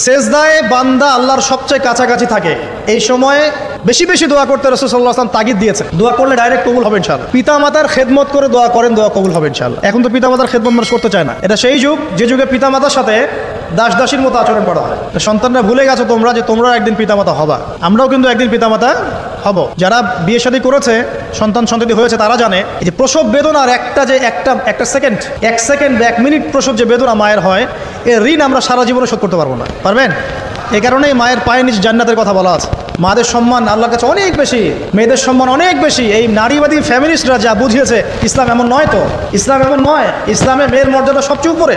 সেজদায় বান্দা আল্লাহর সবচেয়ে কাছাকাছি থাকে, এই সময়ে বেশি বেশি দোয়া করতে রাসূল সাল্লাল্লাহু আলাইহি ওয়াসাল্লাম তাগিদ দিয়েছেন। দোয়া করলে ডাইরেক্ট কবুল হবে ইনশাআল্লাহ। পিতামাতার খেদমত করে দোয়া করেন, দোয়া কবুল হবে ইনশাআল্লাহ। এখন তো পিতামাতার খেদমত মানুষ করতে চায় না। এটা সেই যুগ যে যুগে পিতামাতার সাথে দাস দাসীর মতো আচরণ করা হয়। সন্তানরা ভুলে গেছো তোমরা যে তোমরা একদিন পিতামাতা হবা। আমরাও কিন্তু একদিন পিতামাতা হব। যারা বিয়ে শাদী করেছে, সন্তান সন্ততি হয়েছে, তারা জানে যে প্রসব বেদনার একটা সেকেন্ড, 1 সেকেন্ড বা 1 মিনিট প্রসব যে বেদনা মায়ের হয়, এর ঋণ আমরা সারা জীবনে শোধ করতে পারবো না। পারবেন? এই কারণেই মায়ের পায়ের নিচে জান্নাতের কথা বলা আছে। মাদের সম্মান আল্লাহর কাছে অনেক বেশি, মেয়েদের সম্মান অনেক বেশি। এই নারীবাদী ফ্যামিলিস্টরা যা বুঝিয়েছে, ইসলাম এমন নয়। তো ইসলাম এমন নয়। ইসলামে মেয়ের মর্যাদা সবচেয়ে উপরে।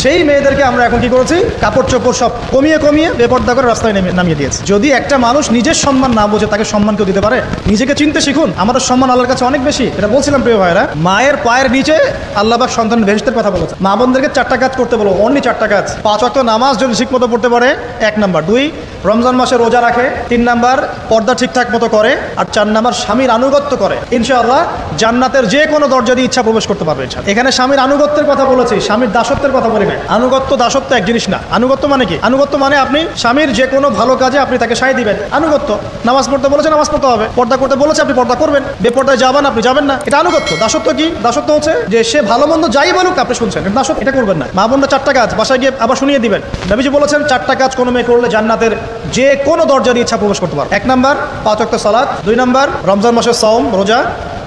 সেই মেয়েদেরকে আমরা এখন কি করেছি, কাপড় চোপড় সব কমিয়ে কমিয়ে বেপর্দা করে রাস্তায় নামিয়ে দিয়েছে। যদি একটা মানুষ নিজের সম্মান না বোঝে, তাকে সম্মান কেউ দিতে পারে? নিজেকে চিনতে শিখুন। আমাদের সম্মান আল্লাহর কাছে অনেক বেশি। এটা বলছিলাম প্রিয় ভাইরা, মায়ের পায়ের নিচে আল্লাহ পাক সন্তান বেহেশতের কথা বলেছে। মা বোনদেরকে 4টা কাজ করতে বলো, অনলি 4টা কাজ। 5 ওয়াক্ত নামাজ যদি ঠিক মতো পড়তে পারে, 1 নাম্বার। 2, রমজান মাসে রোজা রাখে। 3 নাম্বার, পর্দা ঠিকঠাক মতো করে। আর 4 নাম্বার, স্বামীর আনুগত্য করে। ইনশাআল্লাহ জান্নাতের যে কোনো দরজা দিয়ে ইচ্ছা প্রবেশ করতে পারবে। এখানে স্বামীর আনুগত্যের কথা বলেছি, স্বামীর দাসত্বের কথা বলি না। আনুগত্য দাসত্ব এক জিনিস না। আনুগত্য মানে কি? আনুগত্য মানে আপনি স্বামীর যে কোনো ভালো কাজে আপনি তাকে সায় দিবেন। আনুগত্য। নামাজ পড়তে বলেছে, নামাজ পড়তে হবে। পর্দা করতে বলেছে, আপনি পর্দা করবেন। বেপর্দায় যাবেন, আপনি যাবেন না। এটা আনুগত্য। দাসত্ব কি? দাসত্ব হচ্ছে যে সে ভালো মন্দ যাই বলুক আপনি শুনছেন। এটা দাসত্ব। এটা করবেন না। মা বোনরা 4টা কাজ বাসায় গিয়ে আবার শুনিয়ে দিবেন। নবীজি বলেছেন 4টা কাজ কোনো মেয়ে করলে জান্নাতের যে কোনো দরজা দিয়ে ইচ্ছা প্রবেশ করতে পারে। 1 নাম্বার, 5 ওয়াক্ত সালাত। 2 নাম্বার, রমজান মাসের সাওম রোজা।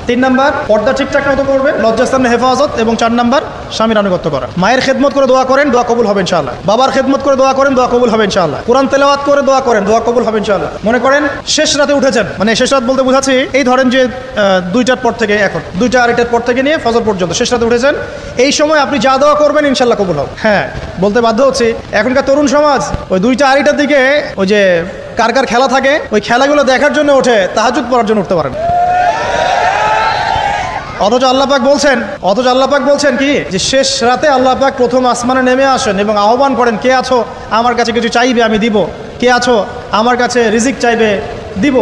3 নাম্বার, পর্দা ঠিকঠাক মতো করবে, লজ্জাস্থানের হেফাজত। এবং 4 নাম্বার, স্বামীর আনুগত্য করা। মায়ের খেদমত করে দোয়া করেন, দোয়া কবুল হবে ইনশাআল্লাহ। বাবার খেদমত করে দোয়া করেন, দোয়া কবুল হবে ইনশাআল্লাহ। কোরআন তেলাওয়াত করে দোয়া করেন, দোয়া কবুল হবে ইনশাআল্লাহ। মনে করেন শেষ রাতে উঠেছেন, মানে শেষ রাত বলতে বুঝাচ্ছি এই ধরেন যে 2টার পর থেকে, এখন 2টা 2:30 পর থেকে নিয়ে ফজর পর্যন্ত শেষ রাতে উঠেছেন। এই সময় আপনি যা দোয়া করবেন ইনশাআল্লাহ কবুল হবে। হ্যাঁ, বলতে বাধ্য হচ্ছি, এখনকার তরুণ সমাজ ওই 2টা 2:30টার দিকে ওই যে কার কার খেলা থাকে, ওই খেলাগুলো দেখার জন্য ওঠে, তাহাজ্জুদ পড়ার জন্য উঠতে পারেন। অথচ আল্লাহ পাক বলছেন কি, যে শেষ রাতে আল্লাহ পাক প্রথম আসমানে নেমে আসেন এবং আহ্বান করেন, কে আছো আমার কাছে কিছু চাইবে আমি দিব, কে আছো আমার কাছে রিজিক চাইবে দিব,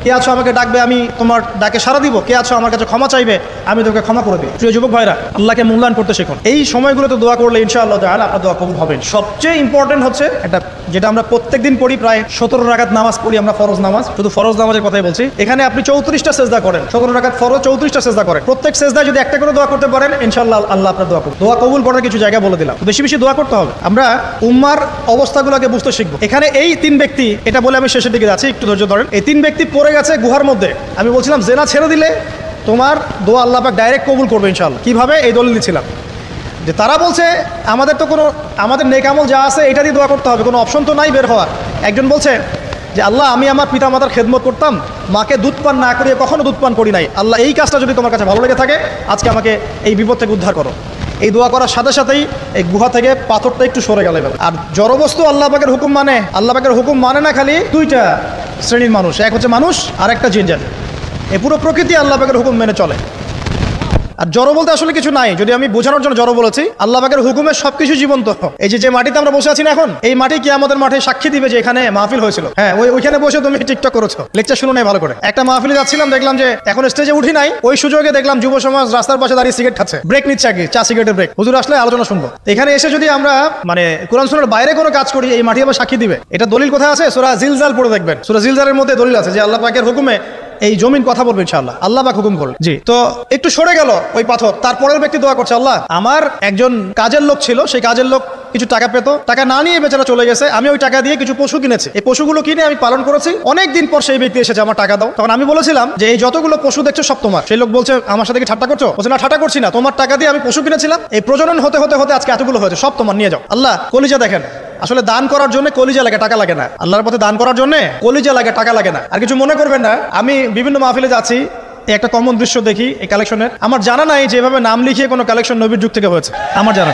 কে আছো আমাকে ডাকবে আমি তোমার ডাকে সাড়া দিব, কে আছো আমার কাছে ক্ষমা চাইবে আমি তোকে ক্ষমা করে দিই। প্রিয় যুবক ভাইরা, আল্লাহকে মূল্যায়ন করতে শিখুন। এই সময়গুলোতে দোয়া করলে ইনশাআল্লাহ তাআলা আপনার দোয়া কবুল হবে। সবচেয়ে ইম্পর্টেন্ট হচ্ছে এটা, যেটা আমরা প্রত্যেকদিন পড়ি, প্রায় 17 রাকাত নামাজ পড়ি আমরা, ফরজ নামাজ। শুধু ফরজ নামাজের কথাই বলছি। এখানে আপনি 34টা সেজদা করেন, 17 রাকাত ফরজ, 34টা সেজদা করেন। প্রত্যেক সেজদায় যদি একটা করে দোয়া করতে পারেন, ইনশাআল্লাহ আল্লাহ আপনার দোয়া কবুল করার কিছু জায়গা বলে দিলাম। বেশি বেশি দোয়া করতে হবে। আমরা উম্মার অবস্থাগুলোকে বুঝতে শিখবো। এখানে এই 3 ব্যক্তি, এটা বলে আমি শেষের দিকে যাচ্ছি, একটু ধৈর্য ধরেন। এই 3 ব্যক্তি পড়ে গেছে গুহার মধ্যে। আমি বলছিলাম জেনা ছেড়ে দিলে তোমার দোয়া আল্লাহ পাক ডাইরেক্ট কবুল করবে ইনশাআল্লাহ। কিভাবে? এই দলিল দিচ্ছিলাম যে তারা বলছে আমাদের নেক আমল যা আছে এটা দিয়ে দোয়া করতে হবে, কোনো অপশন তো নাই বের হওয়ার। একজন বলছে যে আল্লাহ, আমি আমার পিতা মাতার খেদমত করতাম, মাকে দুধ পান না করিয়ে কখনো দুধ পান করি নাই। আল্লাহ, এই কাজটা যদি তোমার কাছে ভালো লেগে থাকে, আজকে আমাকে এই বিপদ থেকে উদ্ধার করো। এই দোয়া করার সাথে সাথেই এই গুহা থেকে পাথরটা একটু সরে গেল। আর জড়বস্তু আল্লাহ পাকের হুকুম মানে, আল্লাহ পাকের হুকুম মানে না খালি 2টা শ্রেণীর মানুষ, এক হচ্ছে মানুষ আর একটা জিন জাতি। এই পুরো প্রকৃতি আল্লাহ পাকের হুকুম মেনে চলে। আর জড় বলতে আসলে কিছু নাই, যদি আমি বোঝানোর জন্য জড় বলেছি। আল্লাহ পাকের হুকুমে সবকিছু জীবন্ত। এই যে মাটিতে আমরা বসে আছি না এখন, এই মাটি কিয়ামতের মাঠে সাক্ষী দিবে যে এখানে মাহফিল হয়েছিল। হ্যাঁ, ওইখানে বসে তুমি টিকটক করেছো, লেকচার শুনো নাই ভালো করে। একটা মাহফিলে যাচ্ছিলাম, দেখলাম যে এখন স্টেজে উঠি নাই, ওই সুযোগে দেখলাম যুব সমাজ রাস্তার পাশে দাঁড়িয়ে সিগারেট খাচ্ছে, ব্রেক নিচ্ছে, আগে চা সিগারেটের ব্রেক। হুজুর আসলে আলোচনা শুনবো। এখানে এসে যদি আমরা মানে কোরআন সুন্নাহর বাইরে কোনো কাজ করি, এই মাটি আবার সাক্ষী দিবে। এটা দলিল কোথায় আছে? সূরা জিলজাল পড়ে দেখবেন। সূরা জিলজালের মধ্যে দলিল আছে যে আল্লাহ পাকের হুকুমে এই জমিন কথা বলবে ইনশাআল্লাহ। আল্লাহ পাক হুকুম করলেন। জি, তো একটু সরে গেল ওই পাথর। তারপরের ব্যক্তি দোয়া করছে, আল্লাহ, আমার একজন কাজের লোক ছিল, সেই কাজের লোক কিছু টাকা পেত, টাকা না নিয়ে বেচারা চলে গেছে, আমি ওই টাকা দিয়ে কিছু পশু কিনেছি, এই পশুগুলো কিনে আমি পালন করেছি। অনেকদিন পর সেই ব্যক্তি এসেছে আমার টাকা দাও। তখন আমি বলেছিলাম যে এই যতগুলো পশু দেখছো সব তোমার। সেই লোক বলছে, আমার সাথে কি ঠাট্টা করছো? বলছে, না ঠাট্টা করছি না, তোমার টাকা দিয়ে আমি পশু কিনেছিলাম, এই প্রজনন হতে হতে হতে আজকে এতগুলো হয়েছে, সব তোমার, নিয়ে যাও। আল্লাহ, কলিজা দেখেন, আসলে দান করার জন্য কলিজা লাগে, টাকা লাগে না। আল্লাহর পথে দান করার জন্য কলিজা লাগে, টাকা লাগে না। আর কিছু মনে করবেন না, আমি বিভিন্ন মাহফিলে যাচ্ছি, একটা কমন দৃশ্য দেখি এই কালেকশনের। আমার জানা নাই যে এভাবে নাম লিখিয়ে কোনো কালেকশন নবীর যুগ থেকে হয়েছে, আমার জানা।